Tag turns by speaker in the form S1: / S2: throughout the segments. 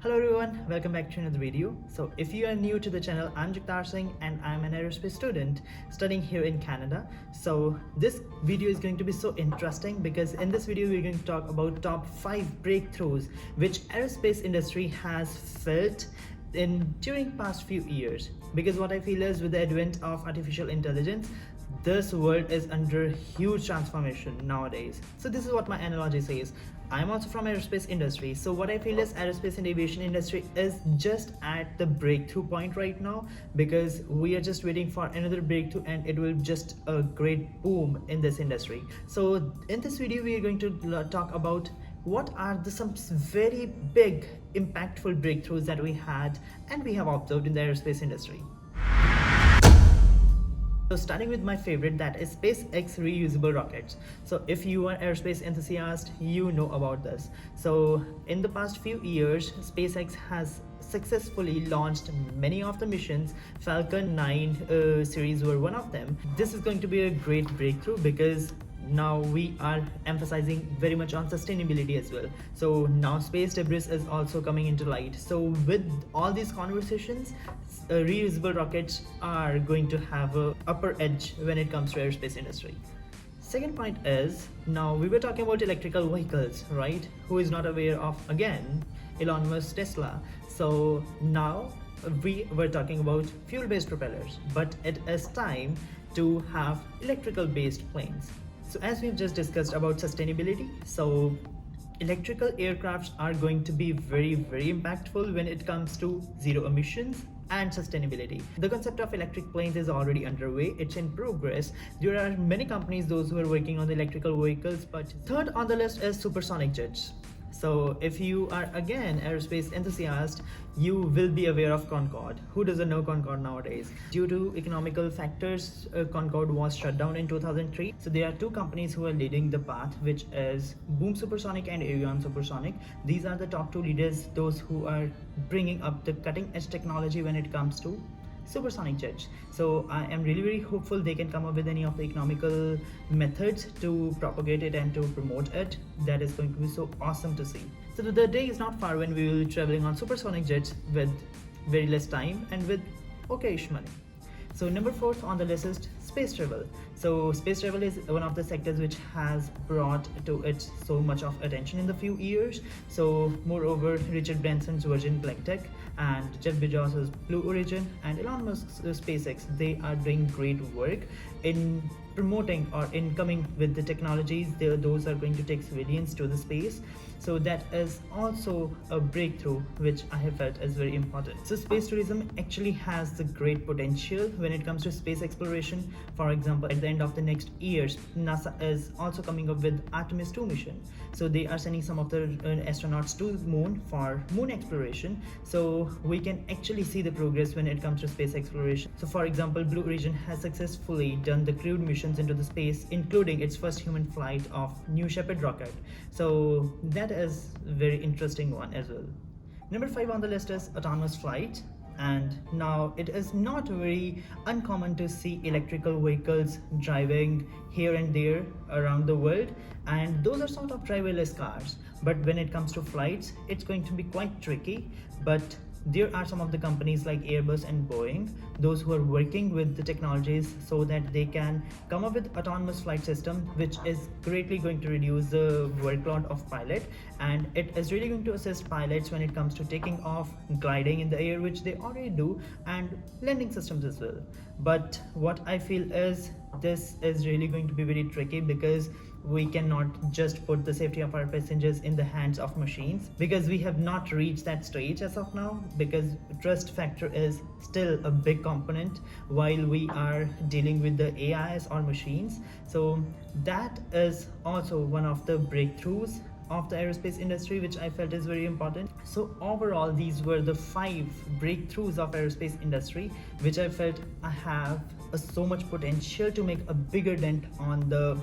S1: Hello everyone, welcome back to another video. So if you are new to the channel, I'm Jagtar Singh and I'm an aerospace student studying here in Canada. So this video is going to be so interesting because in this video we're going to talk about top 5 breakthroughs which aerospace industry has felt during past few years. Because what I feel is with the advent of artificial intelligence, this world is under huge transformation nowadays. So this is what my analogy says. I'm also from aerospace industry, so what I feel is aerospace and aviation industry is just at the breakthrough point right now, because we are just waiting for another breakthrough and it will just a great boom in this industry. So in this video we are going to talk about what are some very big impactful breakthroughs that we had and we have observed in the aerospace industry. So starting with my favorite, that is SpaceX reusable rockets. So if you are aerospace enthusiast, you know about this. So in the past few years, SpaceX has successfully launched many of the missions. Falcon 9 series were one of them. This is going to be a great breakthrough because now we are emphasizing very much on sustainability as well. So now space debris is also coming into light. So with all these conversations, reusable rockets are going to have a upper edge when it comes to aerospace industry. Second point is, now we were talking about electrical vehicles, right? Who is not aware of, again, Elon Musk's Tesla. So now we were talking about fuel-based propellers, but it is time to have electrical based planes. So as we've just discussed about sustainability, so electrical aircrafts are going to be very impactful when it comes to zero emissions and sustainability. The concept of electric planes is already underway, it's in progress. There are many companies, those who are working on the electrical vehicles, but third on the list is Supersonic Jets. So if you are again aerospace enthusiast, you will be aware of Concorde. Who doesn't know Concorde nowadays? Due to economical factors, Concorde was shut down in 2003. So there are two companies who are leading the path, which is Boom Supersonic and Aviation Supersonic. These are the top two leaders, those who are bringing up the cutting edge technology when it comes to supersonic jets. So I am very hopeful they can come up with any of the economical methods to propagate it and to promote it. That is going to be so awesome to see. So the day is not far when we will be traveling on supersonic jets with very less time and with okayish money. So number 4 on the list is space travel. So space travel is one of the sectors which has brought to it so much of attention in the few years. So moreover, Richard Branson's Virgin Galactic and Jeff Bezos's Blue Origin and Elon Musk's SpaceX, they are doing great work in promoting or in coming with the technologies. Those are going to take civilians to the space. So that is also a breakthrough which I have felt is very important. So space tourism actually has the great potential when it comes to space exploration. For example, at the end of the next years, NASA is also coming up with Artemis 2 mission. So they are sending some of the astronauts to the moon for moon exploration. So we can actually see the progress when it comes to space exploration. So for example, Blue Origin has successfully done the crewed missions into the space, including its first human flight of New Shepard rocket. So that is a very interesting one as well. Number 5 on the list is autonomous flight. And now it is not very uncommon to see electrical vehicles driving here and there around the world, and those are sort of driverless cars. But when it comes to flights, it's going to be quite tricky. But there are some of the companies like Airbus and Boeing, those who are working with the technologies so that they can come up with autonomous flight system, which is greatly going to reduce the workload of pilot, and it is really going to assist pilots when it comes to taking off, gliding in the air, which they already do, and landing systems as well. But what I feel is this is really going to be very tricky because we cannot just put the safety of our passengers in the hands of machines, because we have not reached that stage as of now, because trust factor is still a big component while we are dealing with the AIs or machines. So that is also one of the breakthroughs of the aerospace industry which I felt is very important. So overall, these were the 5 breakthroughs of aerospace industry which I felt I have so much potential to make a bigger dent on the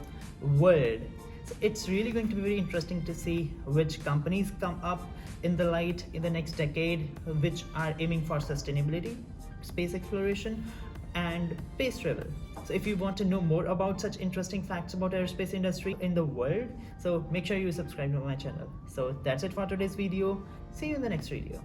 S1: world. So it's really going to be very interesting to see which companies come up in the light in the next decade, which are aiming for sustainability, space exploration and space travel. So if you want to know more about such interesting facts about aerospace industry in the world, so make sure you subscribe to my channel. So that's it for today's video. See you in the next video.